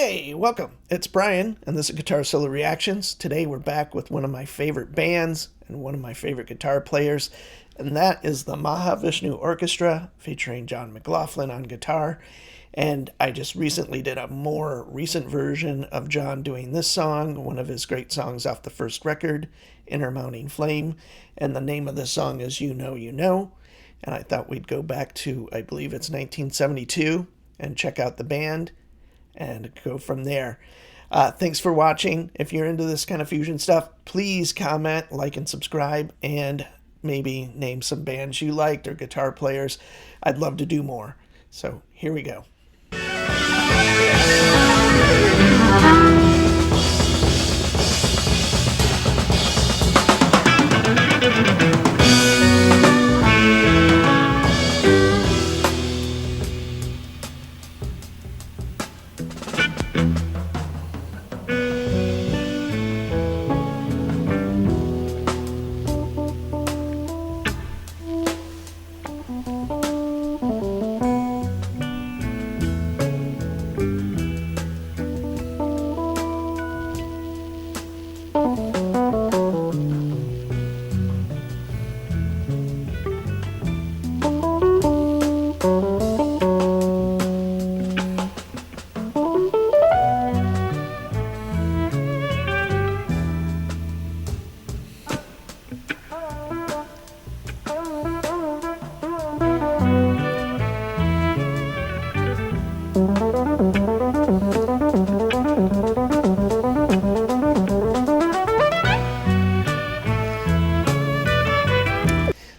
Hey, welcome. It's Brian, and this is Guitar Solo Reactions. Today we're back with one of my favorite bands and one of my favorite guitar players, and that is the MAHAVISHNU Orchestra, featuring John McLaughlin on guitar. And I just recently did a more recent version of John doing this song, one of his great songs off the first record, Inner Mounting Flame. And the name of the song is You Know, You Know. And I thought we'd go back to, I believe it's 1972, and check out the band and go from there. Thanks for watching. If you're into this kind of fusion stuff, please comment, like, and subscribe, and maybe name some bands you liked or guitar players. I'd love to do more. So here we go.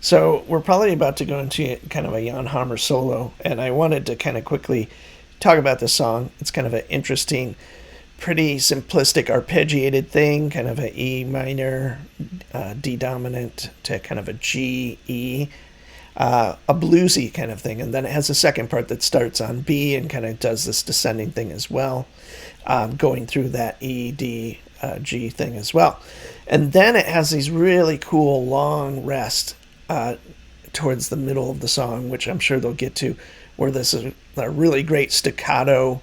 So we're probably about to go into kind of a Jan Hammer solo, and I wanted to kind of quickly talk about this song. It's kind of an interesting, pretty simplistic arpeggiated thing, kind of a E minor, D dominant to kind of a G, E, a bluesy kind of thing. And then it has a second part that starts on B and kind of does this descending thing as well, going through that E, D, G thing as well. And then it has these really cool long rests towards the middle of the song, which I'm sure they'll get to, where this is a really great staccato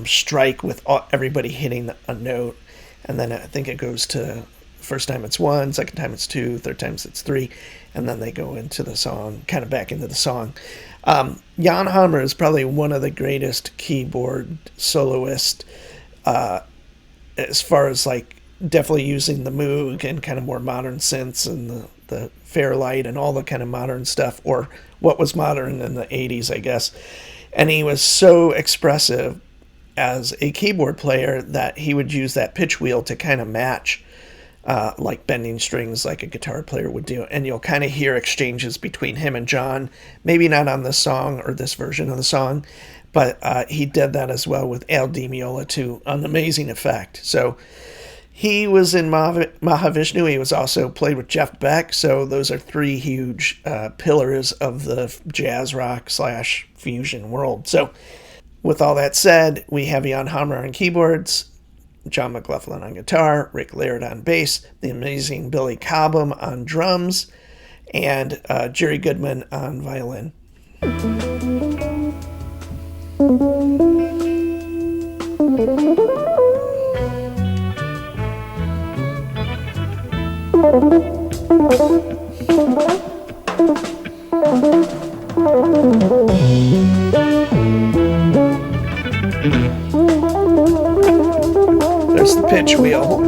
strike with everybody hitting a note. And then I think it goes to, first time it's 1, second time it's 2, third time it's 3, and then they go into the song, kind of back into the song. Jan Hammer is probably one of the greatest keyboard soloists as far as like definitely using the Moog and kind of more modern synths and the Fairlight and all the kind of modern stuff, or what was modern in the 80s, I guess. And he was so expressive as a keyboard player that he would use that pitch wheel to kind of match like bending strings like a guitar player would do. And you'll kind of hear exchanges between him and John, maybe not on this song or this version of the song, but he did that as well with Al Di Meola to an amazing effect. So he was in Mahavishnu. He was also played with Jeff Beck. So those are three huge pillars of the jazz rock / fusion world. So with all that said, we have Jan Hammer on keyboards, John McLaughlin on guitar, Rick Laird on bass, the amazing Billy Cobham on drums, and Jerry Goodman on violin. There's the pitch wheel.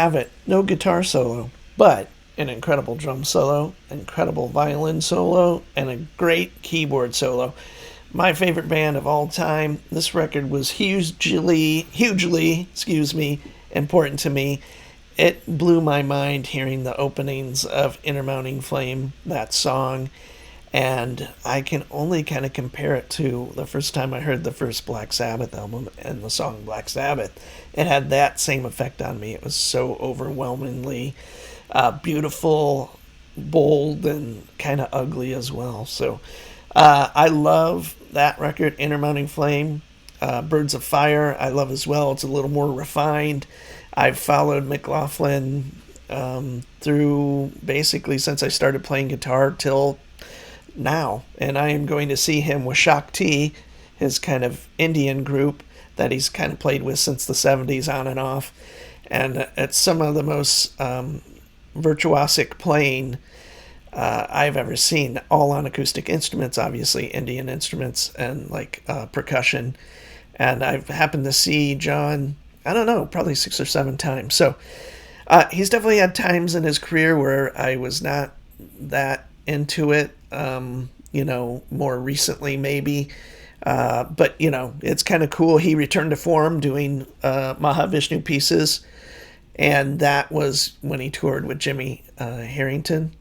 have it. No guitar solo, but an incredible drum solo, incredible violin solo, and a great keyboard solo. My favorite band of all time. This record was hugely, important to me. It blew my mind hearing the openings of Intermounting Flame, that song, and I can only kind of compare it to the first time I heard the first Black Sabbath album and the song Black Sabbath. It had that same effect on me. It was so overwhelmingly beautiful, bold, and kind of ugly as well. So I love that record, Intermounting Flame. Birds of Fire, I love as well. It's a little more refined. I've followed McLaughlin through basically since I started playing guitar till now, and I am going to see him with Shakti, his kind of Indian group that he's kind of played with since the 70s on and off, and it's some of the most virtuosic playing I've ever seen, all on acoustic instruments, obviously Indian instruments and like percussion. And I've happened to see John, I don't know, probably 6 or 7 times. So he's definitely had times in his career where I was not that into it, more recently maybe. But, it's kind of cool. He returned to form doing Mahavishnu pieces. And that was when he toured with Jimmy Harrington.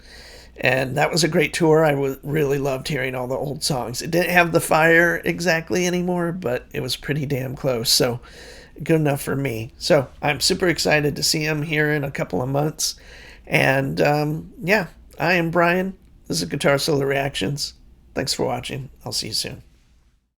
And that was a great tour. I really loved hearing all the old songs. It didn't have the fire exactly anymore, but it was pretty damn close. So good enough for me. So I'm super excited to see him here in a couple of months. And I am Brian. This is Guitar Solo Reactions. Thanks for watching. I'll see you soon.